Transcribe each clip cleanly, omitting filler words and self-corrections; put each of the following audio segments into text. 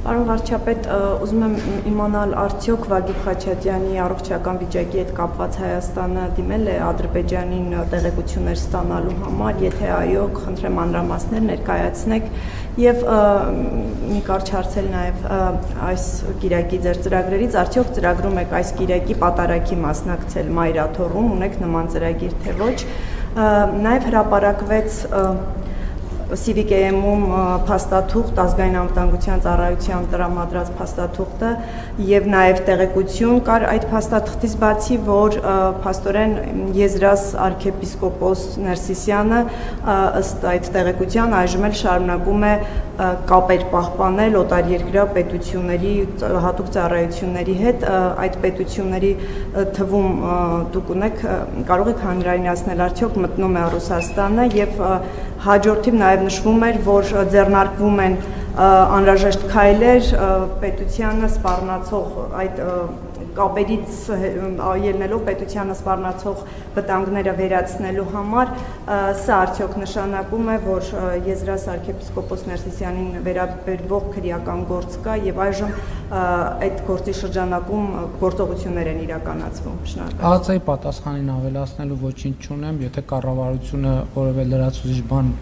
Պարոն վարչապետ, ուզում եմ իմանալ, արդյոք Վագիփ Խաչատյանի առողջական վիճակի հետ կապված Հայաստանը դիմել է Ադրբեջանին տեղեկություններ ստանալու համար, եթե այո, խնդրեմ մանրամասներ ներկայացնեք եւ մի կարճ հարցել նաեւ այս գիրակի ձեր ծրագրերից, արդյոք ծրագրում եք այս գիրակի պատարագի մասնակցել Մայրաթոռում, ունեք նման ծրագիր թե ոչ, նաեւ հրապարակվեց Civic-ում փաստաթուղթ ազգային անվտանգության ծառայության տրամադրած փաստաթուղթը եւ նաեւ տեղեկություն կար այդ փաստաթղթից բացի, որ փաստորեն Եզրաս arczepiskopos Ներսիսյանը ըստ այդ տեղեկության այժմ էլ շարունակում է կապեր պահպանել օտարերկրյա պետությունների հատուկ ծառայությունների հետ, այդ պետությունների թվում դուք ունեք, կարող եք հանրայնացնել, արդյոք մտնում է Ռուսաստանը եւ հաջորդիվ նաեւ նշվում էր, որ ձեռնարկվում են անհրաժեշտ քայլեր պետությանը սպառնացող այդ կապերից ելնելով պետությանը սպառնացող վտանգները վերացնելու համար, սա արդյոք նշանակում է, որ Եզրաս arczepiskopos Ներսիսյանին վերաբերվող քրեական գործ կա եւ այժմ այդ գործի շրջանակում գործողություններ են իրականացվում։ Շնորհակալ։ Ահացայի պատասխանին ավելացնելու ոչինչ չունեմ, եթե կառավարությունը որևէ լրացուցիչ բան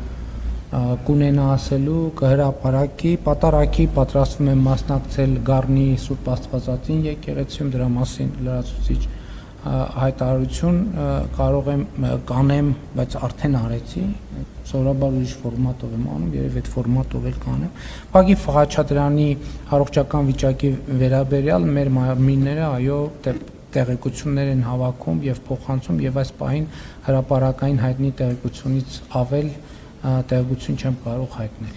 կունենա ասելու, կհրապարակի, պատարագի պատրաստվում եմ մասնակցել Գառնի Սուրբ Աստվածածին եկեղեցիում, դրա մասին լրացուցիչ հայտարարություն կարող եմ կանեմ, բայց արդեն արեցի, սովորաբար ուրիշ ֆորմատով եմ անում, երևի այդ ֆորմատով էլ կանեմ։ Վագիփ Խաչատրյանի առողջական վիճակի վերաբերյալ մեր մարմինները այո տեղեկություններ են հավաքում եւ փոխանցում եւ այս պահին հրապարակային հայտնի տեղեկությունից ավել տեղեկություն չեմ կարող հայտնել։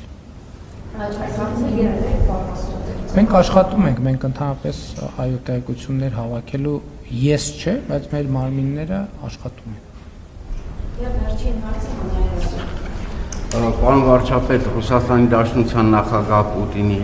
Մենք աշխատում ենք, մենք ընդհանրապես այո տեղեկություններ հավաքելու ես չէ, բայց մեր մարմինները աշխատում են։ Եվ վերջին հարցը հանրայնություն։ Պարոն վարչապետ, Ռուսաստանի Դաշնության նախագահ Պուտինի